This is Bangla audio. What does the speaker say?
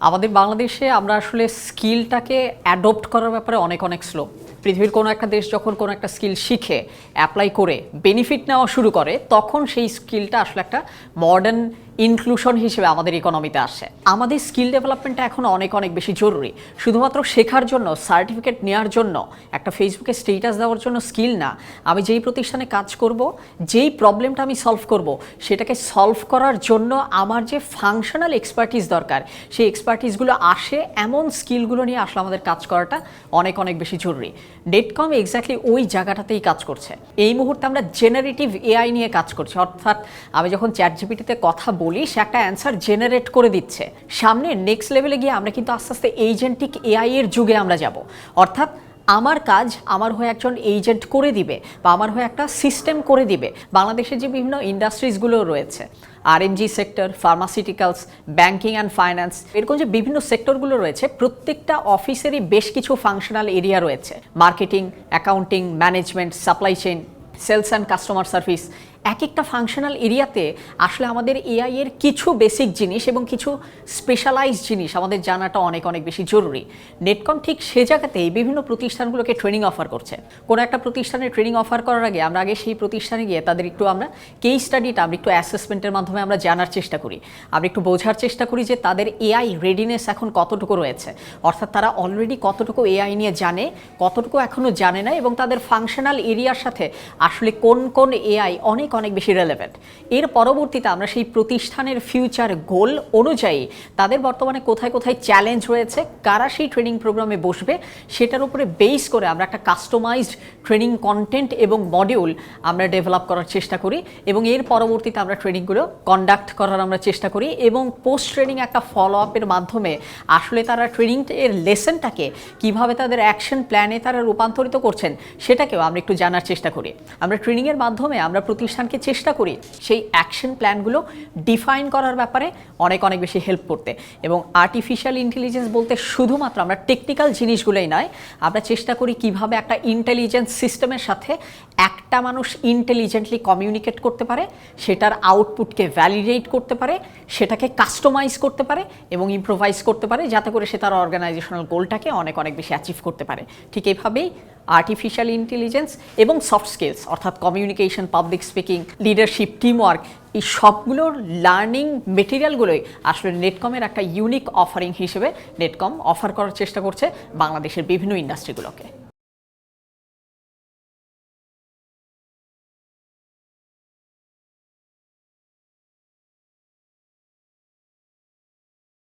আমাদের বাংলাদেশে আমরা আসলে স্কিলটাকে অ্যাডপ্ট করার ব্যাপারে অনেক অনেক স্লো। পৃথিবীর কোনো একটা দেশ যখন কোনো একটা স্কিল শিখে অ্যাপ্লাই করে বেনিফিট নেওয়া শুরু করে তখন সেই স্কিলটা আসলে একটা মডার্ন ইনক্লুশন হিসেবে আমাদের ইকোনমিতে আসে। আমাদের স্কিল ডেভেলপমেন্টটা এখন অনেক অনেক বেশি জরুরি। শুধুমাত্র শেখার জন্য, সার্টিফিকেট নেওয়ার জন্য, একটা ফেসবুকে স্টেটাস দেওয়ার জন্য স্কিল না। আমি যেই প্রতিষ্ঠানে কাজ করব, যেই প্রবলেমটা আমি সলভ করব, সেটাকে সলভ করার জন্য আমার যে ফাংশনাল এক্সপার্টিস দরকার, সেই এক্সপার্টিসগুলো আসে এমন স্কিলগুলো নিয়ে আসলে আমাদের কাজ করাটা অনেক অনেক বেশি জরুরি। নেটকম এক্স্যাক্টলি ওই জায়গাটাতেই কাজ করছে। এই মুহূর্তে আমরা জেনারেটিভ এআই নিয়ে কাজ করছি, অর্থাৎ আমি যখন চ্যাটজিপিটিতে কথা বলি সে একটা অ্যান্সার জেনারেট করে দিচ্ছে। সামনে নেক্সট লেভেলে গিয়ে আমরা কিন্তু আস্তে আস্তে এজেন্টিক এআই এর যুগে আমরা যাব। অর্থাৎ আমার কাজ আমার হয়ে একজন এজেন্ট করে দিবে বা আমার হয়ে একটা সিস্টেম করে দিবে। বাংলাদেশের যে বিভিন্ন ইন্ডাস্ট্রিজগুলো রয়েছে, আরএনজি sector, pharmaceuticals, banking and finance, এরকম যে বিভিন্ন সেক্টরগুলো রয়েছে, প্রত্যেকটা অফিসেরই বেশ কিছু ফাংশনাল এরিয়া রয়েছে। Marketing, accounting, management, supply chain, sales and customer service. এক একটা ফাংশনাল এরিয়াতে আসলে আমাদের এআই এর কিছু বেসিক জিনিস এবং কিছু স্পেশালাইজ জিনিস আমাদের জানাটা অনেক অনেক বেশি জরুরি। নেটকম ঠিক সে জায়গাতেই বিভিন্ন প্রতিষ্ঠানগুলোকে ট্রেনিং অফার করছে। কোনো একটা প্রতিষ্ঠানে ট্রেনিং অফার করার আগে আমরা সেই প্রতিষ্ঠানে গিয়ে তাদের আমরা কেস স্টাডিটা আমরা একটু অ্যাসেসমেন্টের মাধ্যমে আমরা জানার চেষ্টা করি। আমরা একটু বোঝার চেষ্টা করি যে তাদের এআই রেডিনেস এখন কতটুকু রয়েছে, অর্থাৎ তারা অলরেডি কতটুকু এআই নিয়ে জানে, কতটুকু এখনও জানে না, এবং তাদের ফাংশনাল এরিয়ার সাথে আসলে কোন কোন এআই অনেক অনেক বেশি রেলেভেন্ট। এর পরবর্তীতে আমরা সেই প্রতিষ্ঠানের ফিউচার গোল অনুযায়ী তাদের বর্তমানে কোথায় কোথায় চ্যালেঞ্জ রয়েছে, কারা সেই ট্রেনিং প্রোগ্রামে বসবে, সেটার উপরে বেস করে আমরা একটা কাস্টমাইজড ট্রেনিং কন্টেন্ট এবং মডিউল আমরা ডেভেলপ করার চেষ্টা করি, এবং এর পরবর্তীতে আমরা ট্রেনিংগুলো কন্ডাক্ট করার আমরা চেষ্টা করি, এবং পোস্ট ট্রেনিং একটা ফলো আপের মাধ্যমে আসলে তারা ট্রেনিং এর লেসনটাকে কিভাবে তাদের অ্যাকশন প্ল্যানে তারা রূপান্তরিত করছেন সেটাকেও আমরা একটু জানার চেষ্টা করি। আমরা ট্রেনিংয়ের মাধ্যমে আমরা প্রতিষ্ঠানকে চেষ্টা করি সেই অ্যাকশন প্ল্যানগুলো ডিফাইন করার ব্যাপারে অনেক অনেক বেশি হেল্প করতে। এবং আর্টিফিশিয়াল ইন্টেলিজেন্স বলতে শুধুমাত্র আমরা টেকনিক্যাল জিনিসগুলোই নয়, আমরা চেষ্টা করি কিভাবে একটা ইন্টেলিজেন্স সিস্টেমের সাথে একটা মানুষ ইন্টেলিজেন্টলি কমিউনিকেট করতে পারে, সেটার আউটপুটকে ভ্যালিডেট করতে পারে, সেটাকে কাস্টমাইজ করতে পারে এবং ইম্প্রোভাইজ করতে পারে, যাতে করে সে তার অর্গানাইজেশনাল গোলটাকে অনেক অনেক বেশি অ্যাচিভ করতে পারে। ঠিক এইভাবেই আর্টিফিশিয়াল ইন্টেলিজেন্স এবং সফট স্কিলস, অর্থাৎ communication, public speaking, leadership, teamwork, এই সবগুলোর লার্নিং মেটেরিয়ালগুলোই আসলে নেটকমের একটা ইউনিক অফারিং হিসেবে নেটকম অফার করার চেষ্টা করছে বাংলাদেশের বিভিন্ন ইন্ডাস্ট্রিগুলোকে।